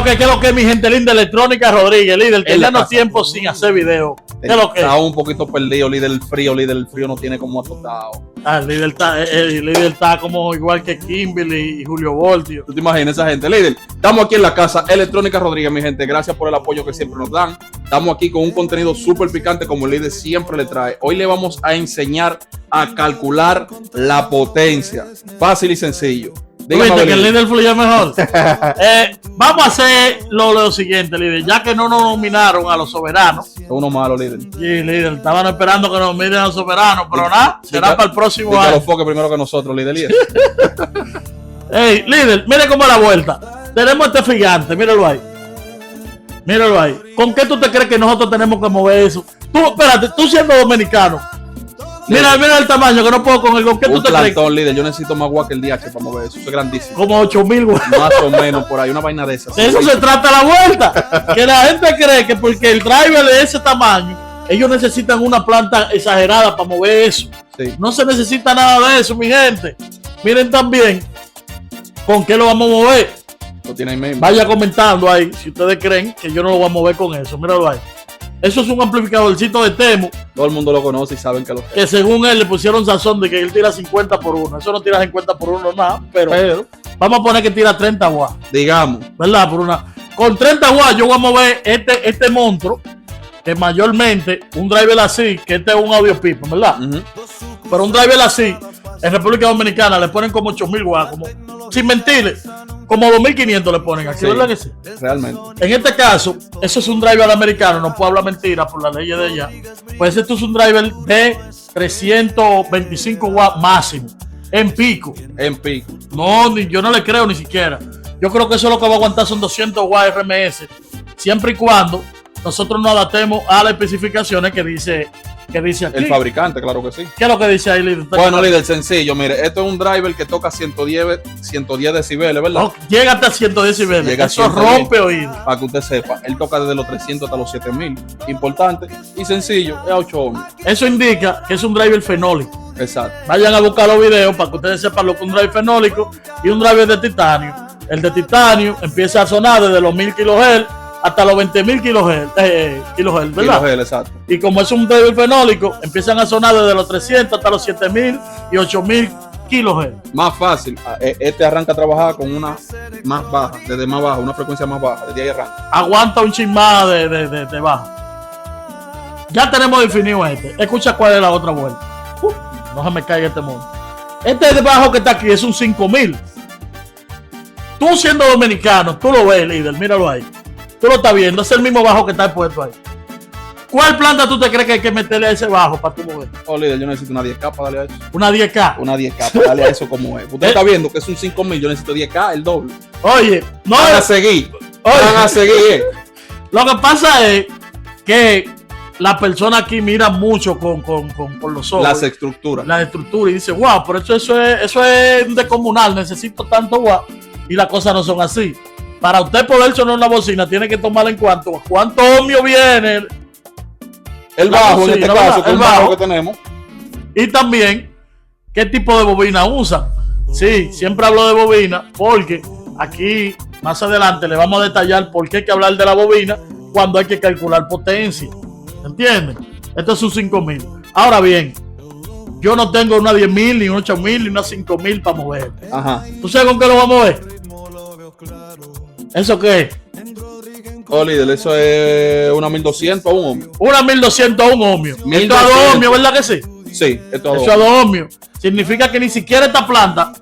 ¿Qué es lo que mi gente linda? Electrónica Rodríguez, líder, teníamos tiempo sin hacer video. ¿Qué es lo que? Está un poquito perdido, líder el frío no tiene como azotado. El líder está como igual que Kimberly y Julio Voltio. ¿Tú te imaginas esa gente? Líder, estamos aquí en la casa Electrónica Rodríguez, mi gente. Gracias por el apoyo que siempre nos dan. Estamos aquí con un contenido súper picante como el líder siempre le trae. Hoy le vamos a enseñar a calcular la potencia. Fácil y sencillo. ¿Viste que el líder fluye mejor? Vamos a hacer lo siguiente, líder. Ya que no nos nominaron a los soberanos. Son unos malos, líder. Sí, líder. Estaban esperando que nos miren a los soberanos, pero nada, será para el próximo año. Que los foques primero que nosotros, líder. Hey, líder, mire cómo es la vuelta. Tenemos este gigante, míralo ahí. Míralo ahí. ¿Con qué tú te crees que nosotros tenemos que mover eso? Tú, espérate, tú siendo dominicano. Mira el tamaño que no puedo con el. ¿Con qué tú te crees? Líder, yo necesito más agua que el DH para mover eso. Eso es grandísimo. Como 8,000 watts. Más o menos por ahí, una vaina de esas. De eso se trata la vuelta. Que la gente cree que porque el driver de ese tamaño, ellos necesitan una planta exagerada para mover eso. Sí. No se necesita nada de eso, mi gente. Miren también con qué lo vamos a mover. Lo tiene ahí mismo. Vaya comentando ahí si ustedes creen que yo no lo voy a mover con eso. Míralo ahí. Eso es un amplificadorcito de Temu. Todo el mundo lo conoce y saben que lo que según él le pusieron sazón de que él tira 50 por 1. Eso no tira 50 por 1 nada, pero vamos a poner que tira 30 watts. Digamos. ¿Verdad? Con 30 watts yo voy a mover este monstruo, que mayormente un driver así, que este es un audio pipo, ¿verdad? Pero un driver así, en República Dominicana le ponen como 8,000 watts, como, sin mentirles, como 2,500 le ponen aquí, sí, ¿verdad que sí? Realmente. En este caso, eso es un driver americano, no puedo hablar mentira por las leyes de allá. Pues esto es un driver de 325 watts máximo, en pico. En pico. No, yo no le creo ni siquiera. Yo creo que eso lo que va a aguantar son 200 watts RMS, siempre y cuando nosotros nos adaptemos a las especificaciones que dice aquí. El fabricante, claro que sí. ¿Qué es lo que dice ahí, líder? Bueno, líder, sencillo. Mire, esto es un driver que toca 110 decibeles, ¿verdad? No, llega hasta 110 decibeles. Eso rompe oído. Para que usted sepa, él toca desde los 300 hasta los 7,000. Importante y sencillo, es a 8 ohmios. Eso indica que es un driver fenólico. Exacto. Vayan a buscar los videos para que ustedes sepan lo que es un driver fenólico y un driver de titanio. El de titanio empieza a sonar desde los 1000 kHz hasta los 20,000 kHz, ¿verdad? Kilohertz, exacto. Y como es un driver fenólico, empiezan a sonar desde los 300 hasta los 7,000 y 8,000 kHz. Más fácil, este arranca a trabajar con una más baja, desde más baja, una frecuencia más baja, desde ahí arranca. Aguanta un chin más de baja. Ya tenemos definido este. Escucha cuál es la otra vuelta. No se me caiga este mundo. Este de bajo que está aquí es un 5,000. Tú siendo dominicano, tú lo ves, líder, míralo ahí. Tú lo estás viendo, es el mismo bajo que está puesto ahí. ¿Cuál planta tú te crees que hay que meterle a ese bajo para tu mover? Oh, líder, yo necesito una 10K para darle a eso. ¿Una 10K? Una 10K para darle a eso como es. Usted está viendo que es un 5,000, yo necesito 10K, el doble. Oye, no. Van a seguir. Van a seguir. Lo que pasa es que la persona aquí mira mucho con los ojos. Las estructuras. Las estructuras y dice, wow, pero eso es descomunal, necesito tanto wow. Y las cosas no son así. Para usted poder sonar una bocina, tiene que tomar en cuánto ohmio viene el bajo, bocina, en este caso, que el bajo que tenemos. Y también, ¿qué tipo de bobina usan? Sí, siempre hablo de bobina porque aquí, más adelante, le vamos a detallar por qué hay que hablar de la bobina cuando hay que calcular potencia. ¿Entienden? Esto es un 5,000. Ahora bien, yo no tengo una 10,000, ni una 8,000, ni una 5,000 para mover. Ajá. ¿Tú sabes con qué lo vamos a mover? ¿Eso qué es? Oh, líder, eso es una 1200 a un ohmio. Una 1200 a un ohmio. Esto a 2 ohmios, ¿verdad que sí? Sí, esto a 2 ohmios. Significa que ni siquiera esta planta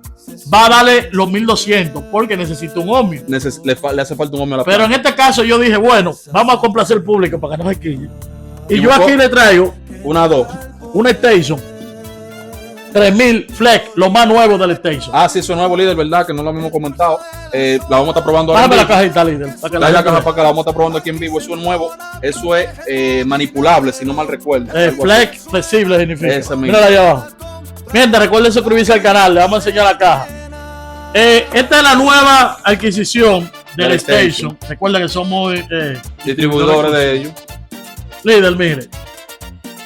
va a darle los 1200 porque necesita un ohmio. Le hace falta un ohmio a la planta. Pero en este caso yo dije, bueno, vamos a complacer al público para que no se quille. Y yo aquí le traigo una Station 3000 Flex, lo más nuevo del Station. Ah, sí, eso es nuevo, líder, ¿verdad? Que no lo habíamos comentado. La vamos a estar probando ahora. Dame la cajita, líder. Dale la caja para que la vamos a estar probando aquí en vivo. Eso es nuevo. Eso es manipulable, si no mal recuerdo. Flex flexible significa. Mírala ahí abajo. Miren, recuerden suscribirse al canal. Le vamos a enseñar la caja. Esta es la nueva adquisición del Station. Recuerda que somos distribuidores de ellos. Líder, mire.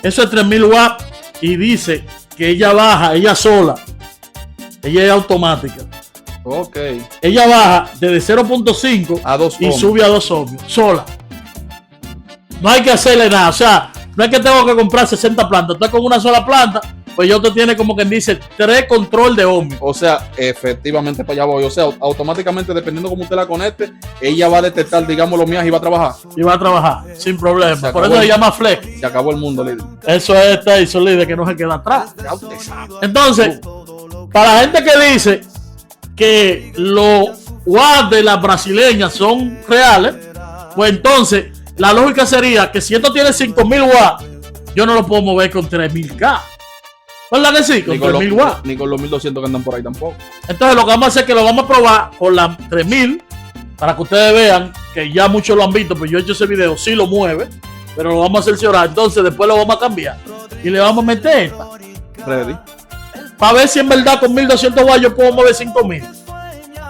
Eso es 3000 watts y dice que ella baja, ella sola. Ella es automática. Ok. Ella baja desde 0.5 A 2 y ohms. sube a 2 ohmios, sola. No hay que hacerle nada, o sea, no es que tengo que comprar 60 plantas. Usted con una sola planta, pues ya usted tiene como quien dice 3 control de ohmios. O sea, efectivamente para allá voy. O sea, automáticamente, dependiendo cómo usted la conecte, ella va a detectar, digamos, los mías y va a trabajar. Y va a trabajar sin problema. Se Por acabó eso se el- llama flex. Se acabó el mundo, líder. Eso es Tyson líder que no se queda atrás. Ya usted sabe. Entonces, para la gente que dice que los watts de las brasileñas son reales, pues entonces la lógica sería que si esto tiene 5000 watts, yo no lo puedo mover con 3000K. ¿Verdad que sí? Con Ni con, 3000 los, watts. ni con los 1200 que andan por ahí tampoco. Entonces lo que vamos a hacer es que lo vamos a probar con las 3000 para que ustedes vean que ya muchos lo han visto, pues yo he hecho ese video, sí lo mueve, pero lo vamos a cerciorar. Entonces después lo vamos a cambiar y le vamos a meter esta Ready. para ver si en verdad con 1200 watts yo puedo mover 5000.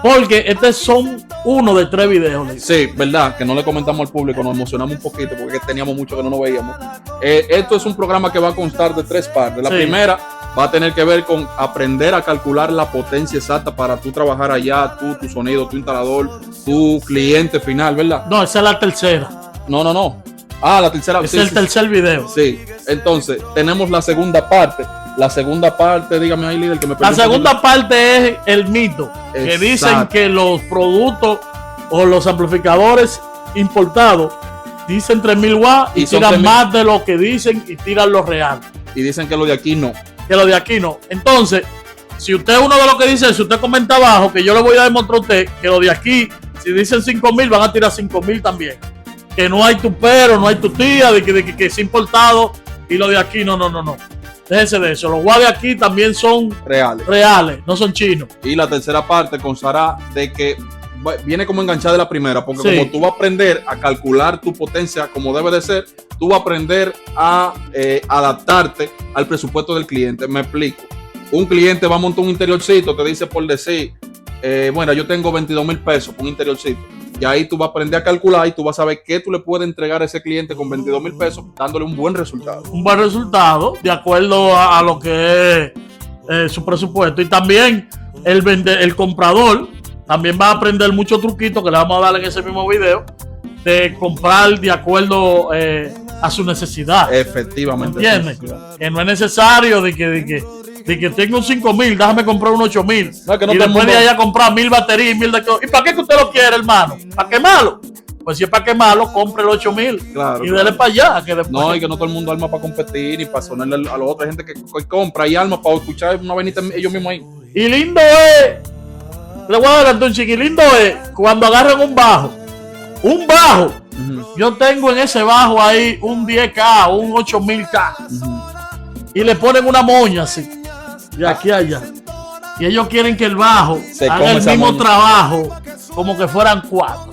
Porque estos son uno de 3 videos. Sí, verdad, que no le comentamos al público, nos emocionamos un poquito porque teníamos mucho que no nos veíamos. Esto es un programa que va a constar de 3 partes. La Sí. primera va a tener que ver con aprender a calcular la potencia exacta para tú trabajar allá, tú, tu sonido, tu instalador, tu cliente final, ¿verdad? No, esa es la tercera. No. Ah, la tercera. Ese es el tercer video. Sí, entonces tenemos la segunda parte. La segunda parte, dígame ahí, líder, que me La permite- segunda parte es el mito. Que Exacto. dicen que los productos o los amplificadores importados dicen 3000 watts y Y son tiran 3000. más de lo que dicen y tiran lo real. Y dicen que lo de aquí no. Que lo de aquí no. Entonces, si usted es uno de los que dice, si usted comenta abajo, que yo le voy a demostrar a usted que lo de aquí, si dicen 5000, van a tirar 5000 también. Que no hay tu pero, no hay tu tía, de que es importado y lo de aquí no. Déjense de eso. Los watts de aquí también son Reales. reales, no son chinos. Y la tercera parte constará de que viene como enganchada de la primera, porque Sí. como tú vas a aprender a calcular tu potencia como debe de ser, tú vas a aprender a adaptarte al presupuesto del cliente. Me explico. Un cliente va a montar un interiorcito, te dice por decir, bueno, yo tengo 22,000 pesos por un interiorcito. Y ahí tú vas a aprender a calcular y tú vas a saber qué tú le puedes entregar a ese cliente con 22,000 pesos, dándole un buen resultado. Un buen resultado de acuerdo a lo que es su presupuesto. Y también el comprador también va a aprender muchos truquitos que le vamos a dar en ese mismo video de comprar de acuerdo a su necesidad. Efectivamente. ¿Entiendes? Que no es necesario de que tengo un 5000, déjame comprar un 8000. No, que no y todo el después mundo- de allá comprar 1000 baterías y 1000 de cosas. ¿Y para qué que usted lo quiere, hermano? ¿Para quemarlo? Pues si es para quemarlo, compre el 8000 Claro, y claro. dele para allá. Que después No, y que no todo el mundo arma para competir y para sonarle a la otra gente que compra y arma para escuchar una venita ellos mismos ahí. Y lindo es, le voy a adelantar un chiqui, lindo es cuando agarran un bajo. Yo tengo en ese bajo ahí un 10K, un 8000K. Y le ponen una moña así, de aquí a allá. Y ellos quieren que el bajo Se haga come el esa mismo moña. trabajo como que fueran 4.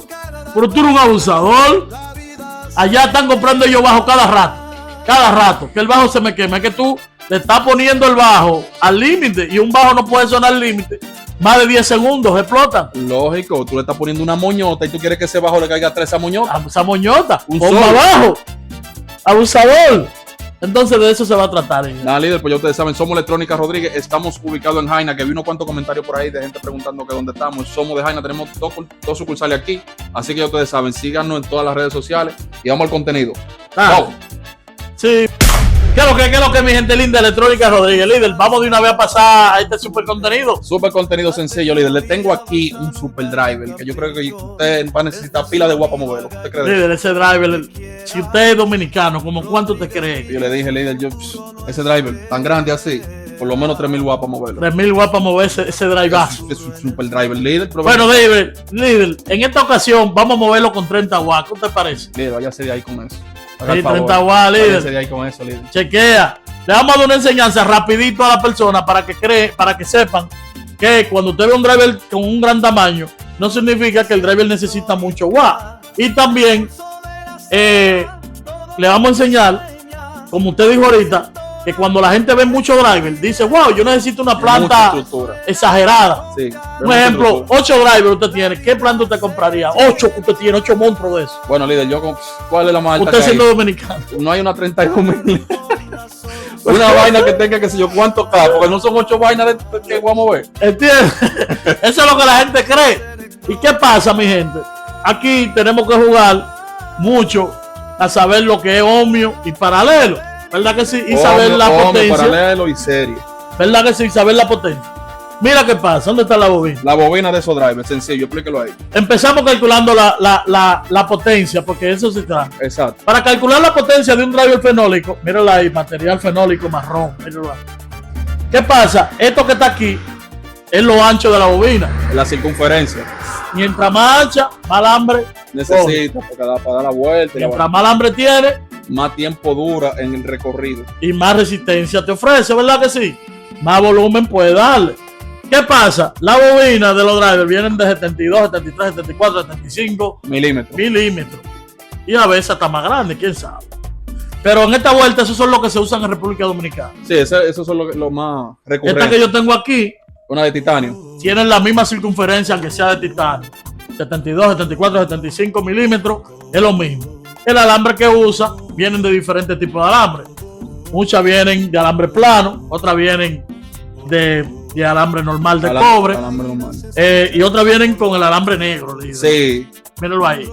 Pero tú eres un abusador. Allá están comprando ellos bajo cada rato. Que el bajo se me quema. Es que tú le estás poniendo el bajo al límite y un bajo no puede sonar al límite. Más de 10 segundos explotan. Lógico, tú le estás poniendo una moñota y tú quieres que ese bajo le caiga 3 a moñota. Esa moñota. Un Ponga solo. abajo. Abusador. Entonces de eso se va a tratar. Nada, líder, pues ya ustedes saben, somos Electrónica Rodríguez, estamos ubicados en Jaina, que vi unos cuantos comentarios por ahí de gente preguntando que dónde estamos. Somos de Jaina, tenemos dos sucursales aquí, así que ya ustedes saben, síganos en todas las redes sociales y vamos al contenido. Ah. Wow. Sí. ¿Qué es lo que mi gente linda Electrónica Rodríguez, líder? Vamos de una vez a pasar a este super contenido. Súper contenido sencillo, líder. Le tengo aquí un super driver que yo creo que usted va a necesitar pila de guapa moverlo. ¿Usted cree? Líder, ese driver, si usted es dominicano, ¿como cuánto te cree? Yo le dije, líder, ese driver tan grande así, por lo menos 3,000 guapas moverlo. 3000 watts para mover ese drivazo. Es un super driver, líder. Pero Bueno, líder, en esta ocasión vamos a moverlo con 30 watts. ¿Qué te parece? líder, váyase de ahí con eso. Sí, 30 watts, líder. Váyase de ahí con eso, líder. Chequea. Le vamos a dar una enseñanza rapidito a la persona para que sepan que cuando usted ve un driver con un gran tamaño, no significa que el driver necesita mucho watt. Y también le vamos a enseñar, como usted dijo ahorita, que cuando la gente ve mucho driver, dice, wow, yo necesito una Mucha planta estructura. exagerada. Sí. Un ejemplo, 8 drivers usted tiene. ¿Qué planta usted compraría? 8 que usted tiene, 8 monstruos de eso. Bueno, líder, ¿cuál es la más alta Usted que hay? siendo dominicano. No hay una 31,000. Una vaina que tenga que sé yo cuánto K, porque no son 8 vainas que vamos a ver. ¿Entiendes? Eso es lo que la gente cree. ¿Y qué pasa, mi gente? Aquí tenemos que jugar mucho a saber lo que es ohmio y paralelo. ¿Verdad que sí? Y saber la potencia. Paralelo y serie. ¿Verdad que sí? Saber la potencia. Mira qué pasa. ¿Dónde está la bobina? La bobina de esos drivers, sencillo, explíquelo ahí. Empezamos calculando la potencia, porque eso se trata. Exacto. Para calcular la potencia de un driver fenólico, míralo ahí, material fenólico marrón. Míralo ahí. ¿Qué pasa? Esto que está aquí es lo ancho de la bobina. La circunferencia. Mientras más ancha, más alambre necesita, porque para dar la vuelta. Mientras más alambre tiene, más tiempo dura en el recorrido. Y más resistencia te ofrece, ¿verdad que sí? Más volumen puede darle. ¿Qué pasa? La bobina de los drivers vienen de 72, 73, 74, 75 milímetros. Y a veces hasta más grande, quién sabe. Pero en esta vuelta, esos son los que se usan en República Dominicana. Sí, esos son los más recurrentes. Esta que yo tengo aquí, una de titanio, tienen la misma circunferencia, aunque sea de titanio. 72, 74, 75 milímetros, es lo mismo. El alambre que usa vienen de diferentes tipos de alambre. Muchas vienen de alambre plano, otras vienen de alambre normal de cobre. Alambre normal. Y otras vienen con el alambre negro. Sí. Mírenlo ahí.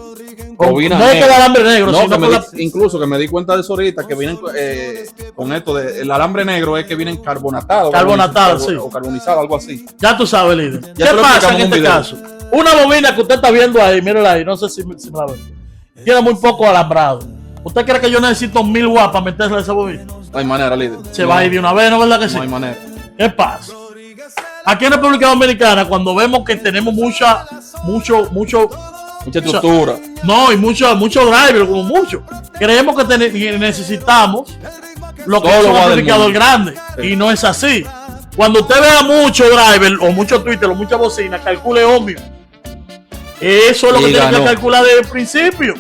No es que el alambre negro, no, sino incluso que me di cuenta de eso ahorita, que vienen con esto el alambre negro es que vienen carbonatados. Carbonatados, sí. O carbonizados, algo así. Ya tú sabes, líder. ¿Qué pasa en este caso? Una bobina que usted está viendo ahí, mírenla ahí, no sé si me la ve. Tiene muy poco alambrado. ¿Usted cree que yo necesito 1000 watts para meterle a esa bobina? No hay manera, líder. Se va a ir de una vez, ¿no es verdad que sí? No hay manera. ¿Qué pasa? Aquí en República Dominicana, cuando vemos que tenemos mucha estructura. No, y mucho driver, como mucho. Creemos que necesitamos lo que es un amplificador grande. Sí. Y no es así. Cuando usted vea mucho driver, o mucho Twitter, o mucha bocina, calcule ohmio. Eso es lo que tiene que calcular desde el principio.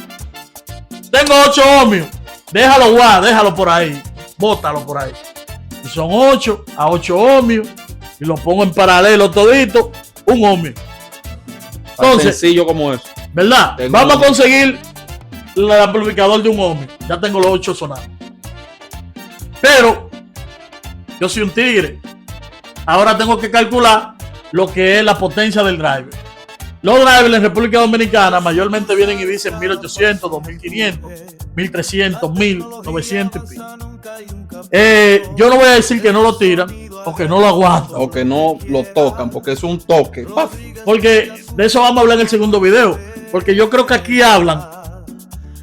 Tengo 8 ohmios. Déjalo por ahí. Bótalo por ahí. Y son 8 a 8 ohmios. Y lo pongo en paralelo todito. Un ohmio. Entonces, sencillo como eso. ¿Verdad? Vamos a conseguir el amplificador de un ohmio. Ya tengo los 8 sonando. Pero yo soy un tigre. Ahora tengo que calcular lo que es la potencia del driver. Los drivers en República Dominicana mayormente vienen y dicen 1800, 2500, 1300, 1000, 900 y pico. Yo no voy a decir que no lo tiran o que no lo aguantan. O que no lo tocan, porque es un toque. Porque de eso vamos a hablar en el segundo video. Porque yo creo que aquí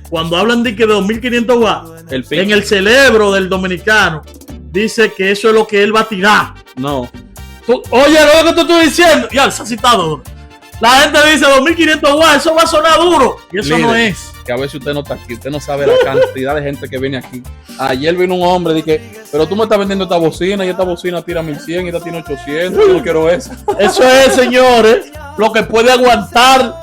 cuando hablan de que de 2500 watts, en el cerebro del dominicano, dice que eso es lo que él va a tirar. No. Oye, lo que te estoy diciendo, ya se ha citado. La gente dice 2500 watts, eso va a sonar duro. Y eso no es. Que a veces usted no está aquí, usted no sabe la cantidad de gente que viene aquí. Ayer vino un hombre y dije, pero tú me estás vendiendo esta bocina y esta bocina tira 1100 y esta tiene 800, yo no quiero esa. Eso es, señores, lo que puede aguantar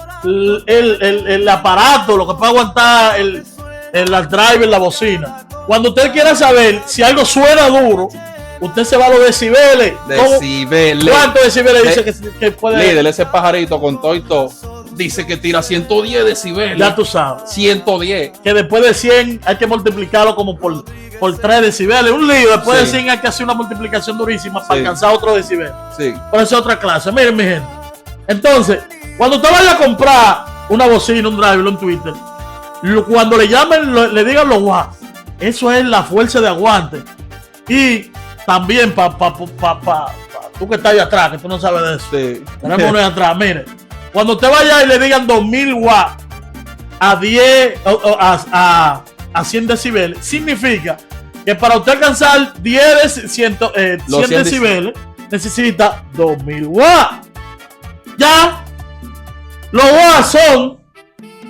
el aparato, lo que puede aguantar el driver, la bocina. Cuando usted quiera saber si algo suena duro, usted se va a los decibeles. ¿Cuántos decibeles dice que puede? Líder, ese pajarito con todo y todo dice que tira 110 decibeles. Ya tú sabes. 110. Que después de 100 hay que multiplicarlo como por 3 decibeles. Un lío. Después de 100 hay que hacer una multiplicación durísima para alcanzar otro decibel. Sí. Por eso es otra clase. Miren, mi gente. Entonces, cuando usted vaya a comprar una bocina, un driver, un Twitter, cuando le llamen, le digan los watts, eso es la fuerza de aguante. Y también tú que estás ahí atrás, que tú no sabes de eso. Sí. Tenemos uno ahí atrás, mire. Cuando usted vaya y le digan 2000 watts a 10 a 100 decibeles, significa que para usted alcanzar 100 decibeles necesita 2000 watts. Ya, los watts son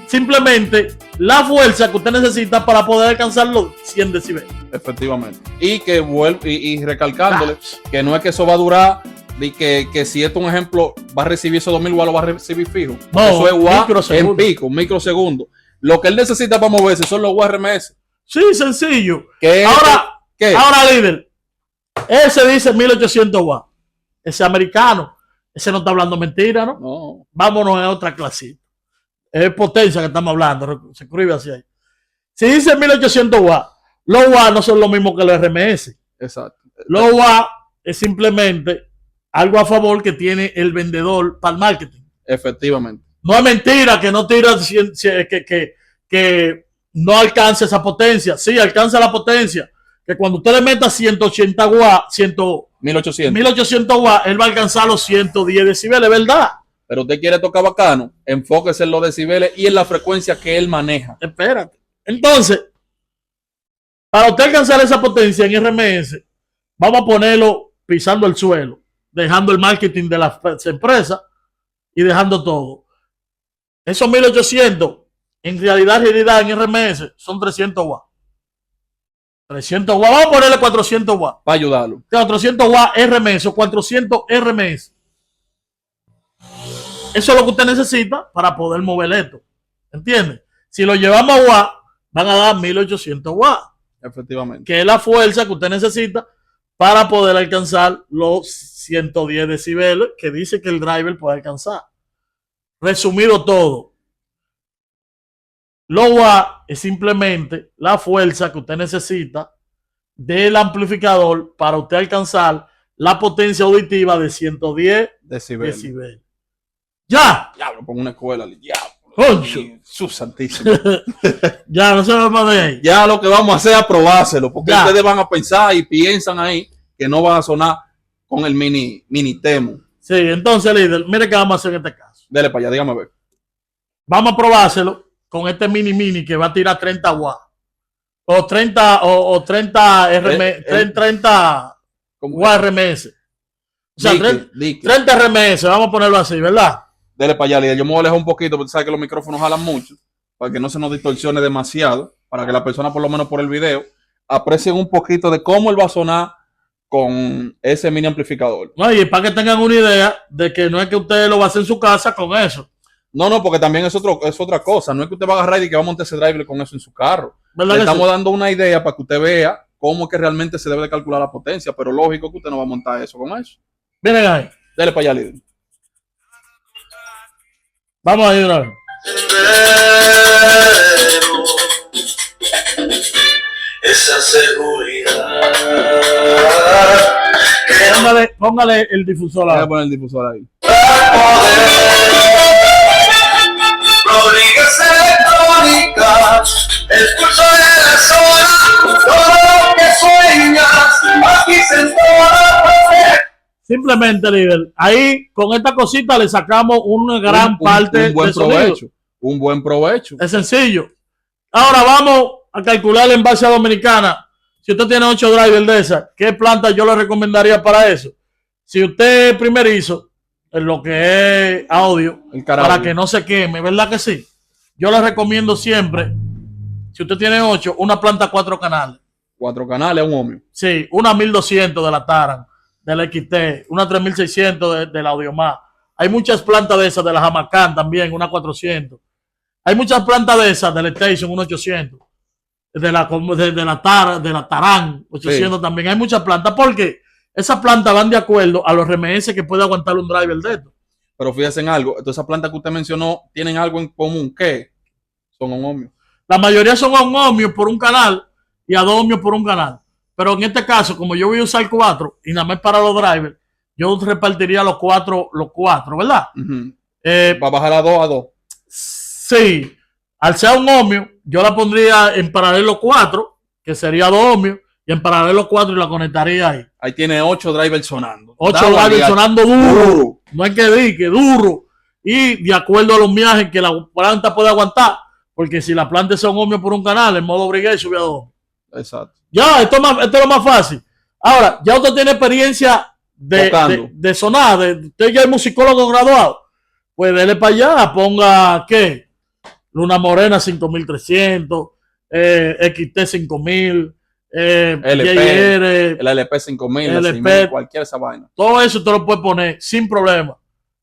simplemente la fuerza que usted necesita para poder alcanzar los 100 decibeles. Efectivamente. Y que vuelve y recalcándole que no es que eso va a durar. De que si esto es un ejemplo, va a recibir esos 2000 watts, lo va a recibir fijo. No, eso es watts en pico, un microsegundo. Lo que él necesita para moverse son los watts RMS. Sí, sencillo. ¿Qué? Ahora, líder, ese dice 1800 watts. Ese americano, ese no está hablando mentira, ¿no? No. Vámonos a otra clasita. Es potencia que estamos hablando, se escribe así ahí. Si dice 1800 watts, los watts no son lo mismo que los RMS. Exacto. Low A es simplemente algo a favor que tiene el vendedor para el marketing. Efectivamente. No es mentira que no tira, que no alcance esa potencia. Sí, alcanza la potencia. Que cuando usted le meta 180 watts, 1800. 1800 watts, él va a alcanzar los 110 decibeles, ¿verdad? Pero usted quiere tocar bacano, enfóquese en los decibeles y en la frecuencia que él maneja. Espérate. Entonces, para usted alcanzar esa potencia en RMS, vamos a ponerlo pisando el suelo, dejando el marketing de las empresas y dejando todo. Esos 1800, en realidad en RMS, son 300 watts. 300 watts, vamos a ponerle 400 watts. Para ayudarlo. 400 watts RMS o 400 RMS. Eso es lo que usted necesita para poder mover esto. ¿Entiende? Si lo llevamos a watts, van a dar 1800 watts. Efectivamente. Que es la fuerza que usted necesita para poder alcanzar los 110 decibeles que dice que el driver puede alcanzar. Resumido todo, low A es simplemente la fuerza que usted necesita del amplificador para usted alcanzar la potencia auditiva de 110 decibeles. ¡Ya! Diablo, pongo una escuela. Diablo. ¡Concho! Su santísimo. Ya, no se va más de ahí. Ya lo que vamos a hacer es aprobárselo, porque Ya. ustedes van a pensar y piensan ahí que no van a sonar con el mini Temo. Sí, entonces, líder, mire qué vamos a hacer en este caso. Dele para allá, dígame a ver. Vamos a probárselo con este mini que va a tirar 30 watts. O 30 30 ¿Cómo? watts RMS. O sea, Dique. 30 RMS, vamos a ponerlo así, ¿verdad? Dele para allá, líder. Yo me voy a alejar un poquito porque sabes que los micrófonos jalan mucho, para que no se nos distorsione demasiado, para que la persona, por lo menos por el video, aprecien un poquito de cómo él va a sonar con ese mini amplificador. No, y para que tengan una idea de que no es que usted lo va a hacer en su casa con eso. No, porque también es otra cosa. No es que usted va a agarrar y que va a montar ese driver con eso en su carro. ¿Verdad Le que estamos sí? dando una idea para que usted vea cómo es que realmente se debe de calcular la potencia, pero lógico que usted no va a montar eso con eso. Miren ahí. Dele para allá, líder. Vamos a ir una vez. Esa seguridad. Póngale el difusor Voy a ahí. poner el difusor ahí. Rodríguez Electrónica, escucha de la zona, todo lo que sueñas, aquí se entona. Simplemente, líder, ahí con esta cosita le sacamos una gran parte un buen de sonido. provecho. Un buen provecho. Es sencillo. Ahora vamos a calcular en base a Dominicana. Si usted tiene 8 drivers de esas, ¿qué planta yo le recomendaría para eso? Si usted es primerizo en lo que es audio, El carajo. para que no se queme, ¿verdad que sí? Yo le recomiendo siempre, si usted tiene 8, una planta 4 canales. 4 canales, un ohmio. Sí, una 1200 de la Taran, de la XT, una 3600 de la Audiomás. Hay muchas plantas de esas, de la Jamacán también, una 400. Hay muchas plantas de esas, de la Station, una 800. De la Taran, 800 Sí. también. Hay muchas plantas porque esas plantas van de acuerdo a los RMS que puede aguantar un driver de esto. Pero fíjense en algo. Todas esas plantas que usted mencionó tienen algo en común. ¿Qué? Son un ohmio. La mayoría son a un ohmio por un canal y a 2 ohmios por un canal. Pero en este caso, como yo voy a usar 4 y nada más para los drivers, yo repartiría los cuatro, ¿verdad? Uh-huh. Eh, Va a bajar a 2 a 2. Sí, al ser un ohmio, yo la pondría en paralelo 4, que sería 2 ohmios, y en paralelo 4 y la conectaría ahí. Ahí tiene 8 drivers sonando. 8 Dale, drivers ya. sonando duro. Duro. No hay que decir que duro. Y de acuerdo a los viajes que la planta puede aguantar, porque si la planta es un ohmio por un canal, en modo brigade sube a 2. Exacto. Ya, esto es lo más fácil. Ahora, ya usted tiene experiencia Tocando. de sonar, usted ya es musicólogo graduado. Pues dele para allá, ponga, ¿qué? Luna Morena 5300, XT 5000, LP, JR, el LP 5000, el LP. 6000, cualquier esa vaina. todo eso usted lo puede poner sin problema.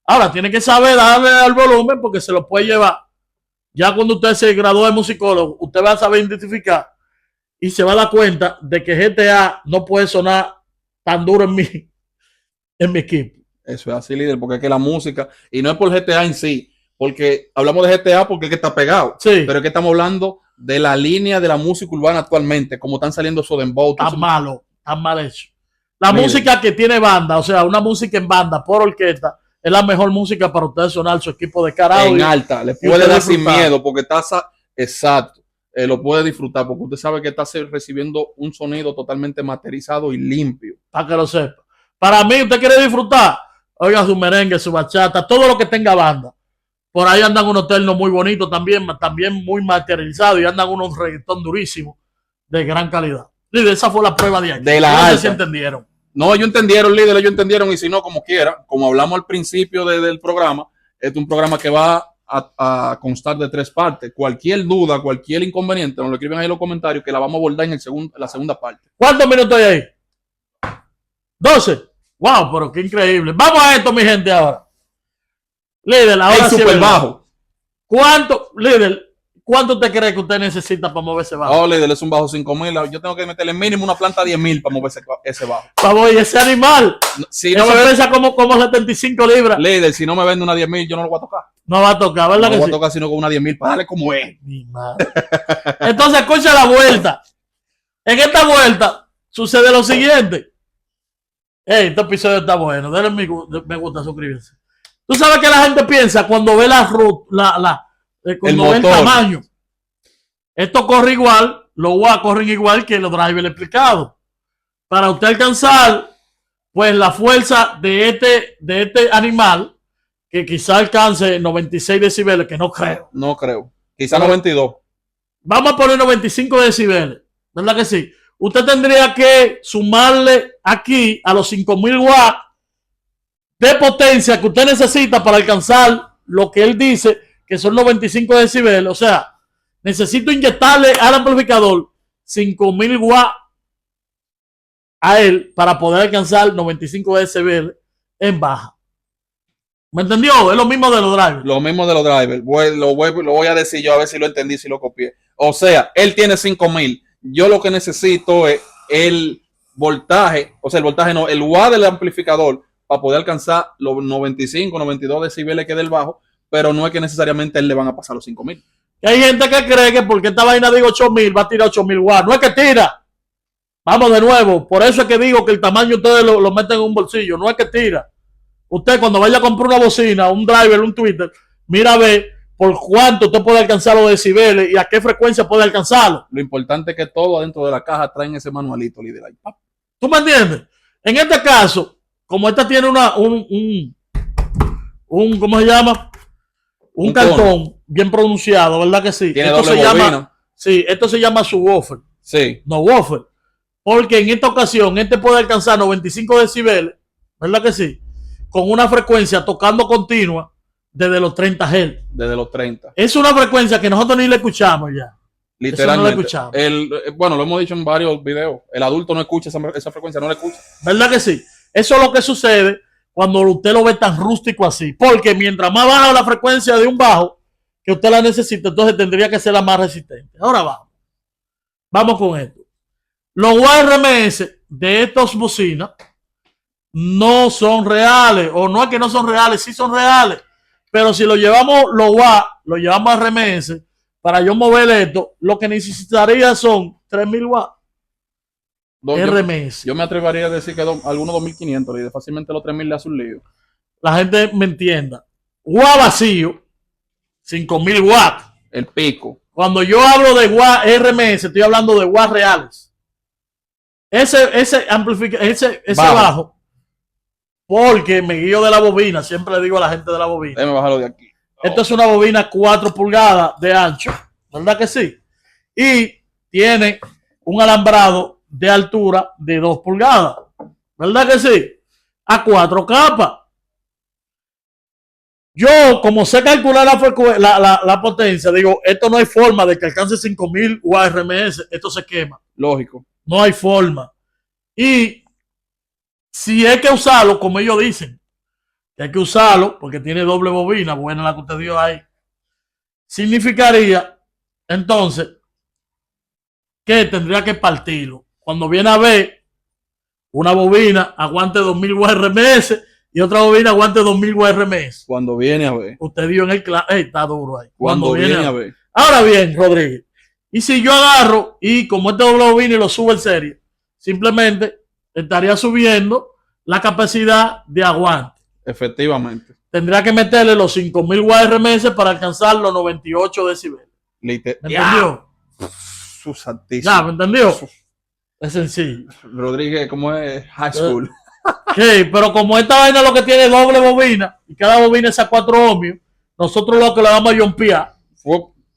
Ahora, tiene que saber darle al volumen porque se lo puede llevar. Ya cuando usted se graduó de musicólogo, usted va a saber identificar y se va a dar cuenta de que GTA no puede sonar tan duro en mi equipo. Eso es así, líder, porque es que la música, y no es por GTA en sí, porque hablamos de GTA porque es que está pegado, Sí, pero es que estamos hablando de la línea de la música urbana actualmente, como están saliendo esos dembow. tan malo. tan mal hecho. La Miren. música que tiene banda, o sea, una música en banda por orquesta, es la mejor música para ustedes sonar su equipo de karaoke. En alta, le puede dar sin miedo porque está exacto. Lo puede disfrutar porque usted sabe que está recibiendo un sonido totalmente materializado y limpio. Para que lo sepa. Para mí, usted quiere disfrutar, oiga su merengue, su bachata, todo lo que tenga banda. Por ahí andan unos ternos muy bonitos también muy materializados y andan unos reggaetón durísimos de gran calidad. Líder, esa fue la prueba de aquí. De la no sé alta. si entendieron. No, ellos entendieron, líder, ellos entendieron y si no, como quiera, como hablamos al principio del programa, este es un programa que va a constar de 3 partes. Cualquier duda, cualquier inconveniente, nos lo escriben ahí en los comentarios que la vamos a abordar en la segunda parte. ¿Cuántos minutos hay ahí? 12. Wow, pero qué increíble. Vamos a esto, mi gente, ahora. Líder, ahora El sí super es bajo. ¿Cuánto te cree que usted necesita para moverse bajo? Oh, líder, es un bajo 5,000. Yo tengo que meterle mínimo una planta 10,000 para mover ese bajo. Vamos, y ese animal, Si eso no me pesa como 75 libras. líder, si no me vende una 10,000, yo no lo voy a tocar. No va a tocar, No ¿verdad lo que voy a sí? tocar sino con una 10,000 para darle como es. Mi madre. Entonces, escucha la vuelta. En esta vuelta sucede lo siguiente. Este episodio está bueno. Denle me gusta, suscríbete. Tú sabes que la gente piensa cuando ve cuando ve el motor. tamaño. Esto corre igual, los WA corren igual que los drivers explicados. Para usted alcanzar, pues la fuerza de este animal, que quizá alcance 96 decibeles, que no creo. No creo. Quizá 92. Vamos a poner 95 decibeles, ¿verdad que sí? Usted tendría que sumarle aquí a los 5000 watts de potencia que usted necesita para alcanzar lo que él dice que son 95 decibeles. O sea, necesito inyectarle al amplificador 5000 watts a él para poder alcanzar 95 decibeles en baja. ¿Me entendió? Es lo mismo de los drivers. Lo mismo de los drivers. Lo voy a decir yo a ver si lo entendí, si lo copié. O sea, él tiene 5,000. Yo lo que necesito es el voltaje, o sea, el voltaje no, el watt del amplificador para poder alcanzar los 95, 92 decibeles que del bajo, pero no es que necesariamente él le van a pasar los 5,000. Y hay gente que cree que porque esta vaina digo 8000 va a tirar 8000 watts. No es que tira. Vamos de nuevo. Por eso es que digo que el tamaño ustedes lo meten en un bolsillo. No es que tira. Usted cuando vaya a comprar una bocina, un driver, un tweeter, mira a ver por cuánto usted puede alcanzar los decibeles y a qué frecuencia puede alcanzarlo. Lo importante es que todo adentro de la caja traen ese manualito, líder. Ahí. ¿Tú me entiendes? En este caso, como esta tiene ¿cómo se llama? Un cartón bien pronunciado, ¿verdad que sí? Tiene Esto doble se llama, bobina. sí, esto se llama subwoofer, Sí. no woofer. Porque en esta ocasión, este puede alcanzar 95 decibeles, ¿verdad que sí? Con una frecuencia tocando continua desde los 30 Hz. Desde los 30. Es una frecuencia que nosotros ni le escuchamos ya. Literalmente. Eso no lo escuchamos. Bueno, lo hemos dicho en varios videos. El adulto no escucha esa frecuencia, no la escucha. ¿Verdad que sí? Eso es lo que sucede cuando usted lo ve tan rústico así. Porque mientras más baja la frecuencia de un bajo que usted la necesita, entonces tendría que ser la más resistente. Ahora vamos. Vamos con esto. Los URMS de estas bocinas no son reales. O no es que no son reales, sí son reales. Pero si lo llevamos los WA, lo llevamos a RMS, para yo mover esto, lo que necesitaría son 3000 watts. RMS. Yo me atrevería a decir que algunos 2500, líder. Fácilmente los 3000 le hace un lío. La gente me entienda. WA vacío, 5000 watts. El pico. Cuando yo hablo de WA RMS, estoy hablando de WA reales. Ese bajo, porque me guío de la bobina, siempre le digo a la gente de la bobina. Déjame bajarlo de aquí. Esto es una bobina 4 pulgadas de ancho, ¿verdad que sí? Y tiene un alambrado de altura de 2 pulgadas, ¿verdad que sí? A 4 capas. Yo, como sé calcular la potencia, digo, esto no hay forma de que alcance 5000 UARMS, esto se quema. Lógico. No hay forma. Y si hay que usarlo, como ellos dicen, que hay que usarlo porque tiene doble bobina, buena la que usted dio ahí, significaría entonces que tendría que partirlo. Cuando viene a ver, una bobina aguante 2000 URMS y otra bobina aguante 2000 URMS. Cuando viene a ver. Usted dio en el claro, está duro ahí. Cuando viene a ver. Ahora bien, Rodríguez, y si yo agarro y como este doble bobina y lo subo en serie, simplemente estaría subiendo la capacidad de aguante. Efectivamente. Tendría que meterle los 5000 WRMS para alcanzar los 98 decibeles. ¿Me entendió? Su santísimo. Ya, ¿me entendió? Es sencillo. Rodríguez, ¿cómo es? High school. Sí, pero como esta vaina lo que tiene es doble bobina y cada bobina es a 4 ohmios, nosotros lo que le vamos a jumpear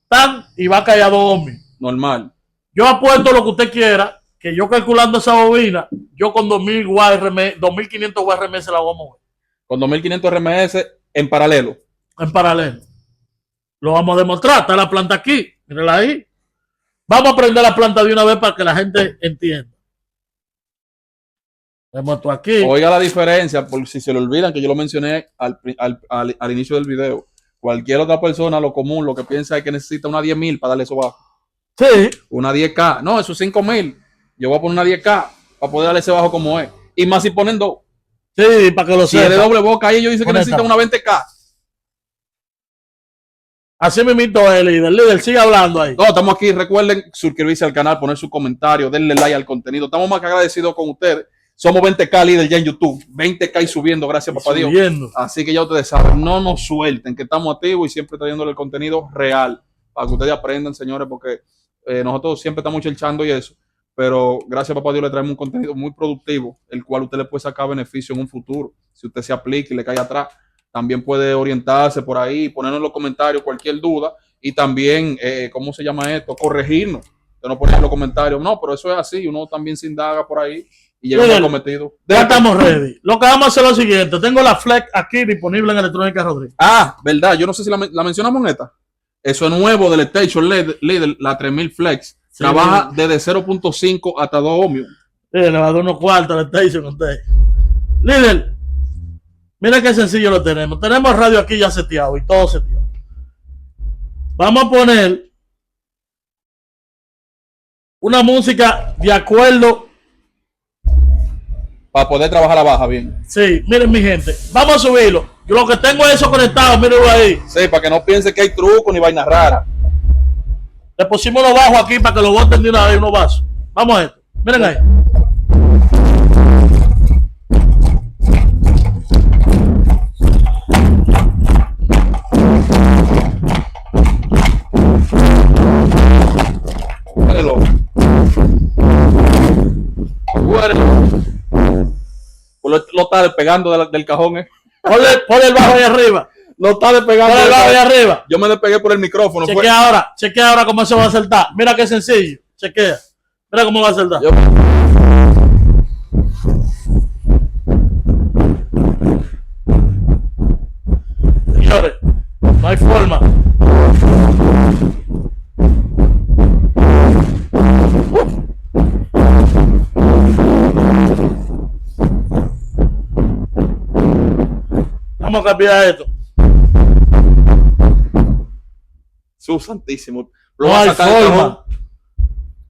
tan y va a caer a 2 ohmios. Normal. Yo apuesto lo que usted quiera, que yo calculando esa bobina, yo con 2000 WRM, 2500 WRMS la voy a mover. Con 2500 RMS en paralelo. En paralelo. Lo vamos a demostrar. Está la planta aquí. Mírenla ahí. Vamos a prender la planta de una vez para que la gente entienda. Vemos esto aquí. Oiga la diferencia, por si se le olvidan que yo lo mencioné al inicio del video. Cualquier otra persona, lo común, lo que piensa es que necesita una 10.000 para darle eso bajo. Sí. Una 10K. No, eso es 5.000. Yo voy a poner una 10K para poder darle ese bajo como es. Y más si ponen dos. Sí, para que lo Si es de sepa. doble boca, ahí ellos dicen que necesitan una 20K. Así me invito el líder, sigue hablando ahí. No, estamos aquí. Recuerden suscribirse al canal, poner su comentario, denle like al contenido. Estamos más que agradecidos con ustedes. Somos 20K líder ya en YouTube. 20K y subiendo, gracias, papá Dios. Así que ya ustedes saben, no nos suelten, que estamos activos y siempre trayéndole el contenido real. Para que ustedes aprendan, señores, porque nosotros siempre estamos chelchando y eso. Pero gracias, papá Dios, le traemos un contenido muy productivo, el cual usted le puede sacar beneficio en un futuro. Si usted se aplica y le cae atrás, también puede orientarse por ahí, ponernos en los comentarios cualquier duda y también, ¿cómo se llama esto? Corregirnos. Usted no pone en los comentarios, no, pero eso es así, uno también se indaga por ahí y llega al cometido. Ya estamos ready. Lo que vamos a hacer es lo siguiente. Tengo la Flex aquí disponible en Electrónica Rodríguez. Ah, verdad, yo no sé si la mencionamos en esta. Eso es nuevo del Station Líder, la 3000 Flex. Sí, trabaja desde 0.5 hasta 2 ohmios. Sí, le va a dar unos cuartos al Station con usted. Líder, mira qué sencillo lo tenemos. Tenemos radio aquí ya seteado y todo seteado. Vamos a poner una música de acuerdo para poder trabajar la baja bien. Sí, miren mi gente, vamos a subirlo. Yo lo que tengo es eso conectado, mírenlo ahí. Sí, para que no piense que hay truco ni vaina rara. Le pusimos los bajos aquí para que lo boten de una vez unos vasos. Vamos a esto. Miren ahí. Lo está despegando del cajón, Ponle el bajo ahí arriba. Lo está despegando. Ponle el bajo ahí arriba. Yo me despegué por el micrófono. Chequea ahora cómo se va a saltar. Mira qué sencillo. Chequea. Mira cómo va a saltar. Señores, no hay forma. Vamos a cambiar esto. Su santísimo. Lo va a sacar del cajón.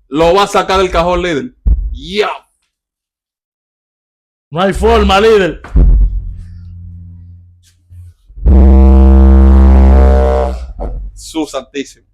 Lo va a sacar del cajón, líder. Yeah. No hay forma, líder. Su santísimo.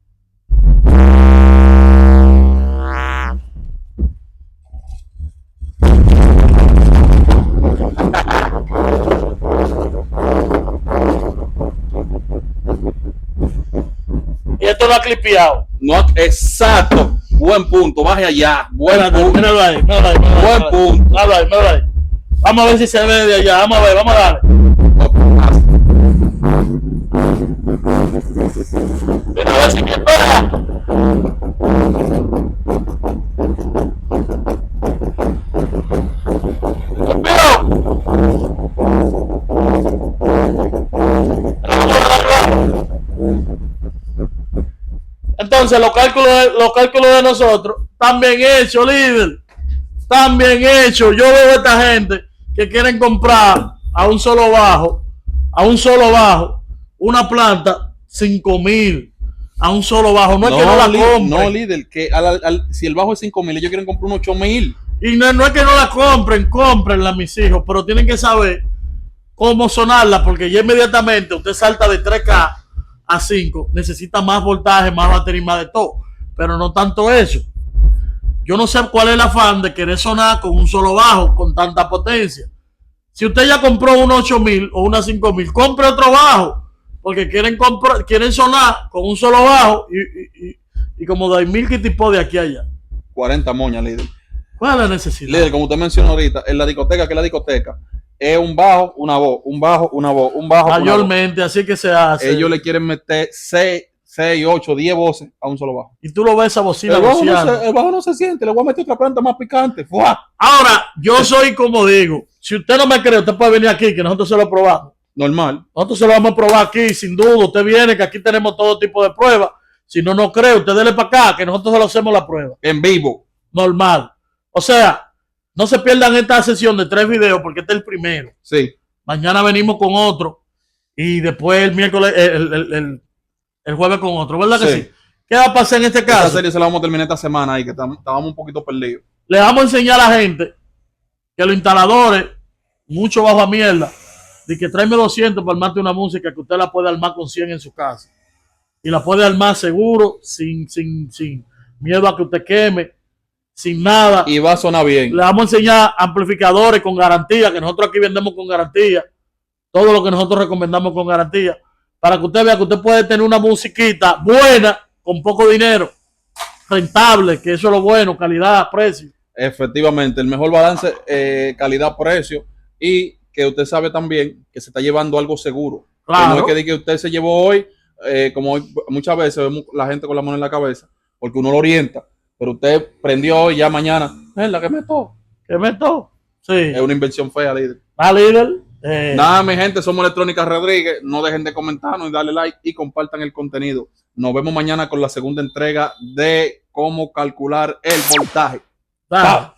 Y esto lo ha clipeado. No, exacto. Buen punto. Baje allá. Buen punto. Míralo ahí. Buen punto. Míralo ahí. Vamos a ver si se ve de allá. Vamos a ver. Vamos a darle. Mira a ver si me pega. Entonces los cálculos de nosotros están bien hechos, líder. Están bien hechos. Yo veo a esta gente que quieren comprar a un solo bajo, una planta 5,000 a un solo bajo. No es que no la compren. No, líder, que si el bajo es 5,000, ellos quieren comprar un 8,000. Y no es que no la compren, cómprenla, mis hijos, pero tienen que saber cómo sonarla, porque ya inmediatamente usted salta de 3K a 5, necesita más voltaje, más batería y más de todo, pero no tanto eso. yo no sé cuál es el afán de querer sonar con un solo bajo, con tanta potencia. Si usted ya compró un 8000 o una 5000, compre otro bajo, porque quieren sonar con un solo bajo y como 2000 que tipo de aquí a allá. 40 moñas, líder. ¿Cuál es la necesidad? Líder, como usted mencionó ahorita, en la discoteca, que es la discoteca, es un bajo, una voz, un bajo, una voz, un bajo, Mayormente, así que se hace. Ellos le quieren meter 6, 8, 10 voces a un solo bajo. Y tú lo ves esa bocina. El bajo no se siente, le voy a meter otra planta más picante. ¡Fua! Ahora, yo soy como digo, si usted no me cree, usted puede venir aquí, que nosotros se lo probamos. Normal. Nosotros se lo vamos a probar aquí, sin duda. Usted viene, que aquí tenemos todo tipo de pruebas. Si no cree, usted dele para acá, que nosotros se lo hacemos la prueba. En vivo. Normal. O sea, no se pierdan esta sesión de 3 videos, porque este es el primero. Sí. Mañana venimos con otro. Y después el miércoles, el jueves con otro. ¿Verdad que sí? ¿Qué va a pasar en este caso? Esta serie se la vamos a terminar esta semana ahí, que estábamos un poquito perdidos. Le vamos a enseñar a la gente que los instaladores, mucho bajo a mierda, de que tráeme 200 para armarte una música que usted la puede armar con 100 en su casa. Y la puede armar seguro, sin miedo a que usted queme, sin nada. Y va a sonar bien. Le vamos a enseñar amplificadores con garantía, que nosotros aquí vendemos con garantía. Todo lo que nosotros recomendamos con garantía. Para que usted vea que usted puede tener una musiquita buena, con poco dinero, rentable, que eso es lo bueno, calidad, precio. Efectivamente, el mejor balance, calidad-precio, y que usted sabe también que se está llevando algo seguro. Claro. Que no es que diga que usted se llevó hoy, como hoy, muchas veces vemos la gente con la mano en la cabeza, porque uno lo orienta, pero usted prendió hoy, ya mañana, es la que meto. ¿Qué meto? Sí. Es una inversión fea, líder. Líder. Nada, mi gente, somos Electrónica Rodríguez. No dejen de comentarnos y darle like y compartan el contenido. Nos vemos mañana con la segunda entrega de cómo calcular el voltaje. Dale.